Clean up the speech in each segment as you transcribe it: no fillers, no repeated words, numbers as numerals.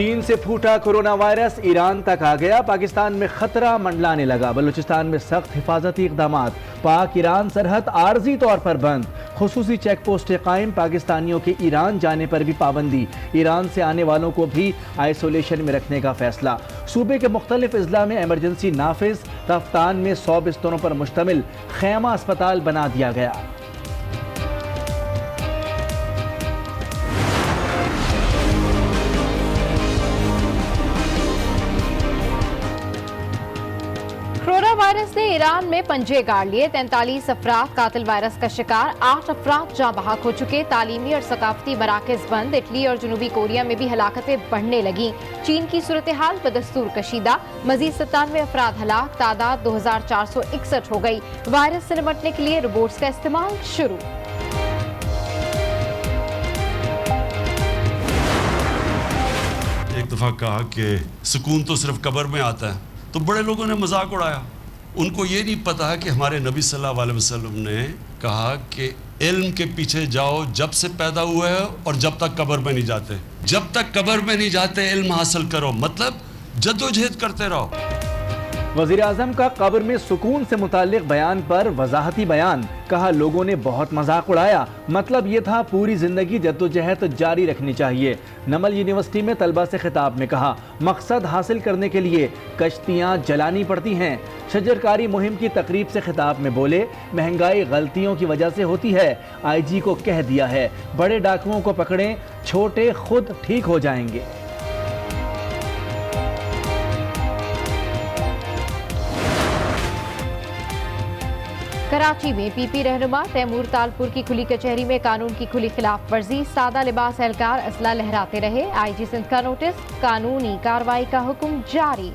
چین سے پھوٹا corona virus Iran تک آ گیا، پاکستان میں خطرہ منڈلانے لگا، بلوچستان میں سخت حفاظتی اقدامات، پاک ایران سرحد عارضی طور پر بند، خصوصی چیک پوسٹیں قائم، پاکستانیوں کے ایران جانے پر بھی پابندی، ایران سے آنے والوں کو بھی آئسولیشن میں رکھنے کا فیصلہ، صوبے کے مختلف اضلاع میں ایمرجنسی نافذ، تفتان میں 100 بستروں پر مشتمل خیمہ اسپتال بنا دیا گیا۔ کورونا وائرس نے ایران میں پنجے گاڑ لیے، 43 افراد قاتل وائرس کا شکار، 8 افراد جاں بحق ہو چکے، تعلیمی اور ثقافتی مراکز بند، اٹلی اور جنوبی کوریا میں بھی ہلاکتیں بڑھنے لگیں، چین کی صورتحال بدستور کشیدہ، مزید 97 افراد ہلاک، تعداد 2461 ہو گئی، وائرس سے نمٹنے کے لیے روبوٹس کا استعمال شروع۔ ایک دفعہ کہا کہ سکون تو صرف قبر میں آتا ہے، تو بڑے لوگوں نے مذاق اڑایا، ان کو یہ نہیں پتا کہ ہمارے نبی صلی اللہ علیہ وسلم نے کہا کہ علم کے پیچھے جاؤ جب سے پیدا ہوئے ہو اور جب تک قبر میں نہیں جاتے، جب تک قبر میں نہیں جاتے علم حاصل کرو، مطلب جدوجہد کرتے رہو۔ وزیر اعظم کا قبر میں سکون سے متعلق بیان پر وضاحتی بیان، کہا لوگوں نے بہت مذاق اڑایا، مطلب یہ تھا پوری زندگی جدوجہد جاری رکھنی چاہیے۔ نمل یونیورسٹی میں طلبہ سے خطاب میں کہا مقصد حاصل کرنے کے لیے کشتیاں جلانی پڑتی ہیں۔ شجرکاری مہم کی تقریب سے خطاب میں بولے مہنگائی غلطیوں کی وجہ سے ہوتی ہے، آئی جی کو کہہ دیا ہے بڑے ڈاکوؤں کو پکڑیں، چھوٹے خود ٹھیک ہو جائیں گے۔ کراچی میں پی پی رہنما تیمور تالپور کی کھلی کچہری میں قانون کی کھلی خلاف ورزی، سادہ لباس اہلکار اسلحہ لہراتے رہے، آئی جی سندھ کا نوٹس، قانونی کارروائی کا حکم جاری۔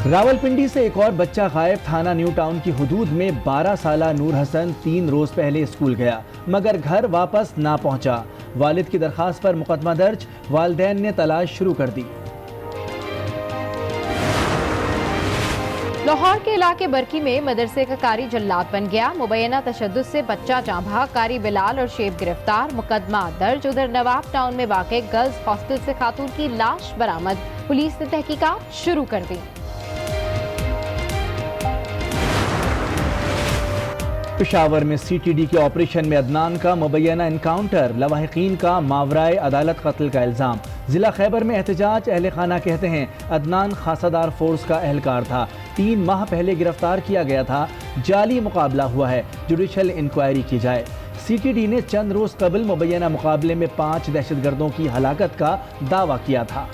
راولپنڈی سے ایک اور بچہ غائب، تھانہ نیو ٹاؤن کی حدود میں 12 سالہ نور حسن 3 روز پہلے اسکول گیا مگر گھر واپس نہ پہنچا، والد کی درخواست پر مقدمہ درج، والدین نے تلاش شروع کر دی۔ لاہور کے علاقے برکی میں مدرسے کا قاری جلاد بن گیا، مبینہ تشدد سے بچہ جاں بحق، قاری بلال اور شیب گرفتار، مقدمہ درج۔ ادھر نواب ٹاؤن میں واقع گرلز ہاسٹل سے خاتون کی لاش برآمد، پولیس نے تحقیقات شروع کر دی۔ پشاور میں سی ٹی ڈی کے آپریشن میں عدنان کا مبینہ انکاؤنٹر، لواحقین کا ماورائے عدالت قتل کا الزام، ضلع خیبر میں احتجاج، اہل خانہ کہتے ہیں عدنان خاصہ دار فورس کا اہلکار تھا، 3 ماہ پہلے گرفتار کیا گیا تھا، جعلی مقابلہ ہوا ہے، جوڈیشل انکوائری کی جائے۔ سی ٹی ڈی نے چند روز قبل مبینہ مقابلے میں 5 دہشت گردوں کی ہلاکت کا دعویٰ کیا تھا۔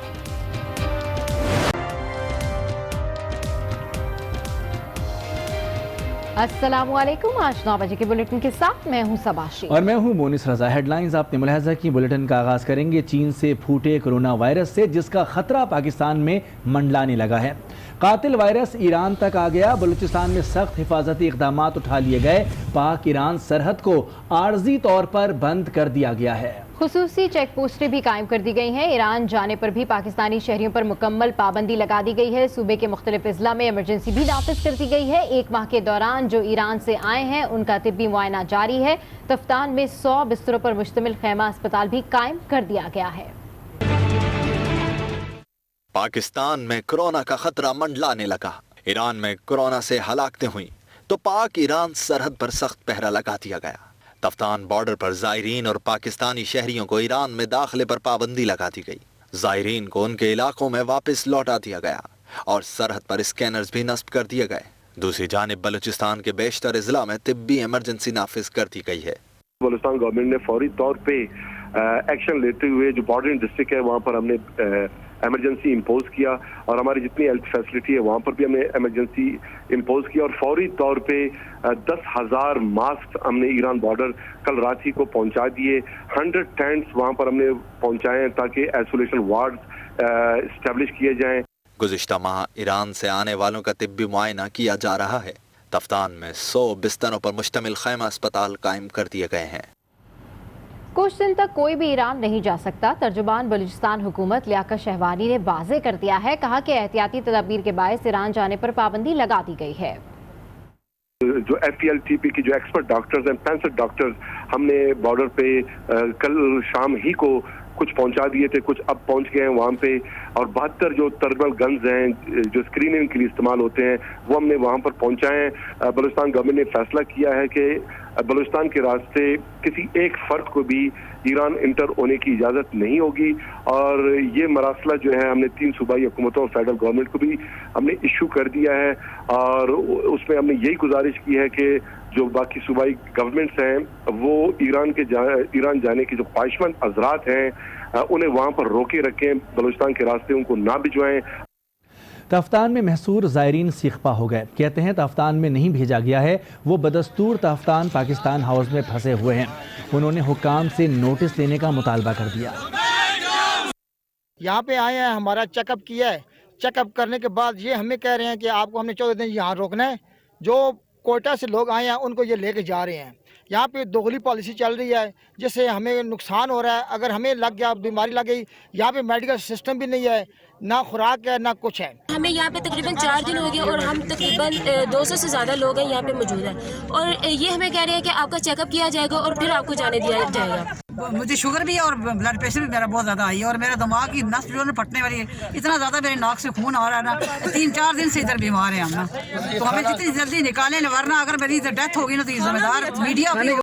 السلام علیکم، آج 9 بجے کے بلیٹن کے ساتھ میں ہوں سباشی اور میں ہوں مونس رضا۔ ہیڈ لائنز آپ نے ملاحظہ کی، بلیٹن کا آغاز کریں گے چین سے پھوٹے کورونا وائرس سے، جس کا خطرہ پاکستان میں منڈلانے لگا ہے۔ قاتل وائرس ایران تک آ گیا، بلوچستان میں سخت حفاظتی اقدامات اٹھا لیے گئے، پاک ایران سرحد کو عارضی طور پر بند کر دیا گیا ہے۔ خصوصی چیک پوسٹیں بھی قائم کر دی گئی ہیں، ایران جانے پر بھی پاکستانی شہریوں پر مکمل پابندی لگا دی گئی ہے، صوبے کے مختلف اضلاع میں ایمرجنسی بھی نافذ کر دی گئی ہے، 1 ماہ کے دوران جو ایران سے آئے ہیں ان کا طبی معائنہ جاری ہے، تفتان میں 100 بستروں پر مشتمل خیمہ اسپتال بھی قائم کر دیا گیا ہے۔ پاکستان میں کورونا کا خطرہ منڈلانے لگا، ایران میں کورونا سے ہلاکتیں ہوئیں تو پاک ایران سرحد پر سخت پہرا لگا دیا گیا، تفتان بارڈر پر زائرین اور پاکستانی شہریوں کو ایران میں داخلے پر پابندی لگا دی گئی، زائرین کو ان کے علاقوں میں واپس لوٹا دیا گیا اور سرحد پر اسکینرز بھی نصب کر دیے گئے۔ دوسری جانب بلوچستان کے بیشتر اضلاع میں طبی ایمرجنسی نافذ کر دی گئی ہے۔ بلوچستان گورنمنٹ نے فوری طور پہ ایکشن لیتے ہوئے جو بارڈرنگ ڈسٹرکٹ ہے وہاں پر ہم نے ایمرجنسی امپوز کیا اور ہماری جتنی ہیلتھ فیسلٹی ہے وہاں پر بھی ہم نے ایمرجنسی امپوز کیا اور فوری طور پہ 10,000 ماسک ہم نے ایران بارڈر کل رات ہی کو پہنچا دیے، 100 ٹینٹس وہاں پر ہم نے پہنچائے ہیں تاکہ آئسولیشن وارڈز اسٹیبلش کیے جائیں۔ گزشتہ ماہ ایران سے آنے والوں کا طبی معائنہ کیا جا رہا ہے، تفتان میں 100 بستروں پر مشتمل خیمہ اسپتال قائم کر دیے گئے ہیں۔ کچھ دن تک کوئی بھی ایران نہیں جا سکتا، ترجمان بلوچستان حکومت لیاقت شہوانی نے واضح کر دیا ہے، کہا کہ احتیاطی تدابیر کے باعث ایران جانے پر پابندی لگا دی گئی ہے۔ جو F P L T P کی جو ایکسپرٹ ڈاکٹرز ہیں 65 ڈاکٹرز ہم نے بارڈر پہ کل شام ہی کو कुछ पहुंचा दिए थे, कुछ अब पहुंच गए हैं वहाँ पे, और 72 जो टर्मिनल गन्स हैं जो स्क्रीनिंग के लिए इस्तेमाल होते हैं वो हमने वहाँ पर पहुंचाए हैं। बलूचिस्तान गवर्नमेंट ने फैसला किया है कि बलूचिस्तान के रास्ते किसी एक फर्द को भी ईरान इंटर होने की इजाज़त नहीं होगी, और ये मरासला जो है हमने 3 सूबाई हुकूमतों और फेडरल गवर्नमेंट को भी हमने इशू कर दिया है, और उसमें हमने यही गुजारिश की है कि जो बाकी सूबाई गवर्नमेंट्स हैं वो ईरान जाने की जो ख्वाहिशमंद हजरात हैं उन्हें वहाँ पर रोके रखें, बलूचिस्तान के रास्ते उनको ना भिजवाएं। तफ्तान में महसूर ज़ायरीन सीखपा हो गए। कहते हैं तफ्तान में नहीं भेजा गया है, वो बदस्तूर तफ्तान पाकिस्तान हाउस में फंसे हुए हैं। उन्होंने हुक्काम से नोटिस लेने का मुतालबा कर दिया। यहाँ पे आए हैं, हमारा चेकअप किया है, चेकअप करने के बाद ये हमें कह रहे हैं कि आपको हमने 14 दिन यहाँ रोकना है। जो कोयटा से लोग आए हैं उनको ये लेके जा रहे हैं। यहाँ पे दोगली पॉलिसी चल रही है जिससे हमें नुकसान हो रहा है। अगर हमें लग गया, बीमारी लग गई, यहाँ पे मेडिकल सिस्टम भी नहीं है, ना खुराक है ना कुछ है। हमें यहाँ पे तकरीबन 4 दिन हो गए और हम तकरीबन 200 से ज़्यादा लोग हैं यहाँ पे मौजूद हैं, और ये हमें कह रहे हैं कि आपका चेकअप किया जाएगा और फिर आपको जाने दिया जाएगा। मुझे शुगर भी है और ब्लड प्रेशर भी मेरा बहुत ज़्यादा आई है, और मेरा दिमाग की नस जो है फटने वाली है, इतना ज़्यादा मेरे नाक से खून आ रहा है ना। 3-4 दिन से इधर बीमार हैं हम ना, तो हमें जितनी जल्दी निकालें, वरना अगर मेरी डेथ होगी ना तो ये जिम्मेदार मीडिया भी।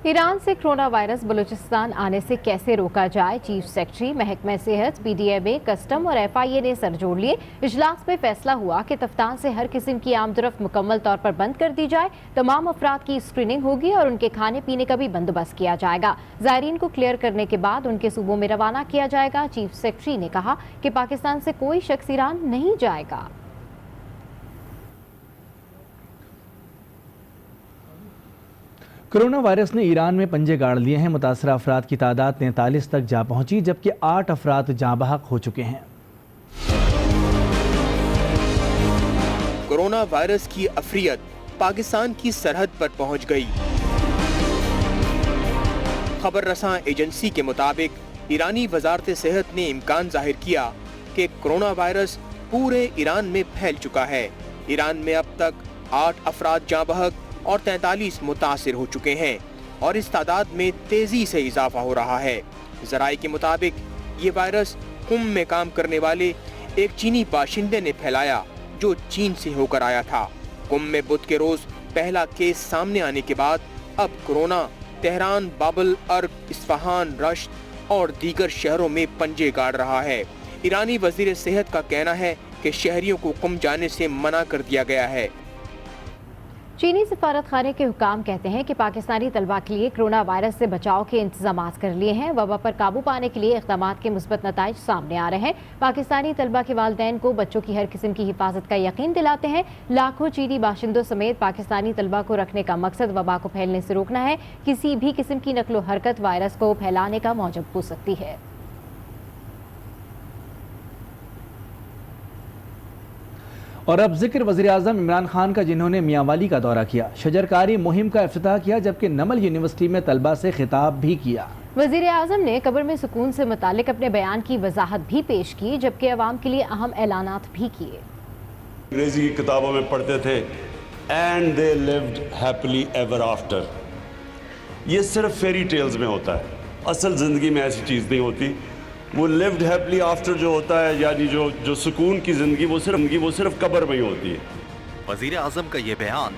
ईरान से कोरोना वायरस बलूचिस्तान आने से कैसे रोका जाए, चीफ सेक्रेटरी महकमा सेहत, PDMA, कस्टम और FIA ने सर जोड़ लिए। इजलास में फैसला हुआ कि तफ्तान से हर किस्म की आमदरफ्त मुकम्मल तौर पर बंद कर दी जाए। तमाम अफराद की स्क्रीनिंग होगी और उनके खाने पीने का भी बंदोबस्त किया जाएगा। ज़ायरीन को क्लियर करने के बाद उनके सूबों में रवाना किया जाएगा। चीफ सेक्रेटरी ने कहा कि पाकिस्तान से कोई शख्स ईरान नहीं जाएगा। कोरोना वायरस ने ईरान में पंजे गाड़ लिए हैं। मुतासरा अफराद की तादाद 43 तक जा पहुंची, जबकि 8 अफराद जाँ बहक हो चुके हैं। कोरोना वायरस की अफरियत पाकिस्तान की सरहद पर पहुंच गई। खबर रसां एजेंसी के मुताबिक ईरानी वजारत सेहत ने इम्कान जाहिर किया कि कोरोना वायरस पूरे ईरान में फैल चुका है। ईरान में अब तक 8 अफराद जाँ बहक और 43 मुतासिर हो चुके हैं, और इस तादाद में तेजी से इजाफा हो रहा है। ज़राए के मुताबिक ये वायरस कुम में काम करने वाले एक चीनी बाशिंदे ने फैलाया जो चीन से होकर आया था। कुम में बुध के रोज पहला केस सामने आने के बाद अब कोरोना तेहरान, बाबल, अर्क, इस्फहान, रश्त और दीगर शहरों में पंजे गाड़ रहा है। ईरानी वजीर सेहत का कहना है कि शहरियों को कुम जाने से मना कर दिया गया है। चीनी सफारत खाने के हुकाम कहते हैं कि पाकिस्तानी तलबा के लिए कोरोना वायरस से बचाव के इंतजाम कर लिए हैं। वबा पर काबू पाने के लिए इक़दामात के मुस्बत नताइज सामने आ रहे हैं। पाकिस्तानी तलबा के वालिदैन को बच्चों की हर किस्म की हिफाजत का यकीन दिलाते हैं। लाखों चीनी बाशिंदों समेत पाकिस्तानी तलबा को रखने का मकसद वबा को फैलने से रोकना है। किसी भी किस्म की नकलो हरकत वायरस को फैलाने का मौजब हो सकती है। और अब जिक्र वज़ीर-ए-आज़म इमरान खान का, जिन्होंने मियांवाली का दौरा किया, शजरकारी मुहिम का इफ्तिताह किया, जबकि नमल यूनिवर्सिटी में तलबा से खिताब भी किया। वज़ीर-ए-आज़म ने कब्र में सुकून से मुतालिक अपने बयान की वजाहत भी पेश की, जबकि अवाम के लिए अहम ऐलानात भी किए। अंग्रेजी की किताबों में पढ़ते थे and they lived happily ever after. ये सिर्फ फेरी टेल्स में होता है, असल ज़िंदगी में ऐसी चीज़ नहीं होती। वो लिव्ड हैप्पीली आफ्टर जो होता है, यानी जो सुकून की ज़िंदगी, वो सिर्फ कब्र में ही होती है। वज़ीर आज़म का ये बयान,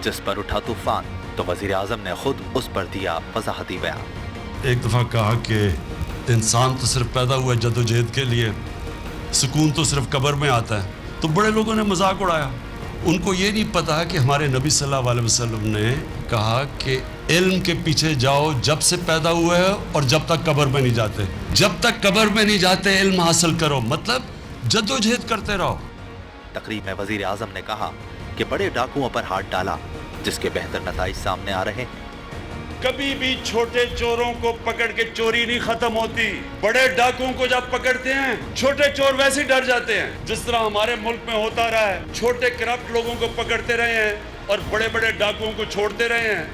जिस पर उठा तूफान, तो वज़ीर आज़म ने खुद उस पर दिया वजाहती बयान। एक दफ़ा कहा कि इंसान तो सिर्फ पैदा हुआ जद्दोजहद के लिए, सुकून तो सिर्फ कब्र में आता है। तो बड़े लोगों ने मजाक उड़ाया। उनको ये नहीं पता कि हमारे नबी सल्लल्लाहु अलैहि वसल्लम ने कहा कि इल्म के पीछे जाओ जब से पैदा हुए हो और जब तक कब्र में नहीं जाते। जब तक कब्र में नहीं जाते इल्म हासिल करो, मतलब जद्दोजहद करते रहो। तकरीब में वज़ीर आज़म ने कहा कि बड़े डाकुओं पर हाथ डाला, जिसके बेहतर नताइज सामने आ रहे हैं। कभी भी छोटे चोरों को पकड़ के चोरी नहीं खत्म होती। बड़े डाकुओं को जब पकड़ते हैं, छोटे चोर वैसे डर जाते हैं। जिस तरह हमारे मुल्क में होता रहा है, छोटे करप्ट लोगों को पकड़ते रहे हैं और बड़े बड़े डाकुओं को छोड़ते रहे हैं,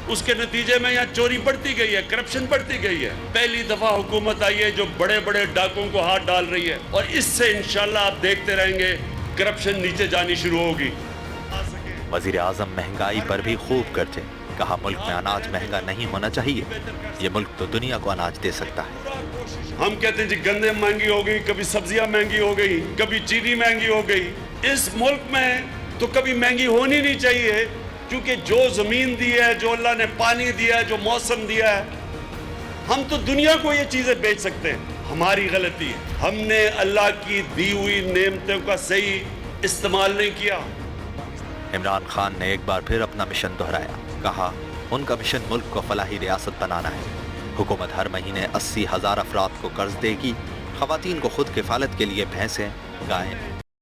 उसके नतीजे में यहाँ चोरी बढ़ती गई है, करप्शन बढ़ती गई है। पहली दफा हुकूमत आई है जो बड़े बड़े डाकुओं को हाथ डाल रही है, और इससे इंशाल्लाह आप देखते रहेंगे करप्शन नीचे जानी शुरू होगी। वज़ीर आज़म महंगाई पर भी खूब गरजे। कहा मुल्क में अनाज महंगा नहीं होना चाहिए, ये मुल्क तो दुनिया को अनाज दे सकता है। हम कहते हैं जी गंदे महंगी हो गई, कभी सब्जियां महंगी हो गई, कभी चीनी महंगी हो गई। इस मुल्क में तो कभी महंगी होनी नहीं चाहिए, क्योंकि जो जमीन दी है, जो अल्लाह ने पानी दिया है, जो मौसम दिया है, हम तो दुनिया को ये चीजें बेच सकते हैं। हमारी गलती है, हमने अल्लाह की दी हुई नेमतों का सही इस्तेमाल नहीं किया। इमरान खान ने एक बार फिर अपना मिशन दोहराया। कहा उनका मिशन मुल्क को फलाही रियासत बनाना है। हुकूमत हर महीने 80,000 अफराद को कर्ज देगी। खवातीन को खुद किफालत के लिए भैंसें, गायें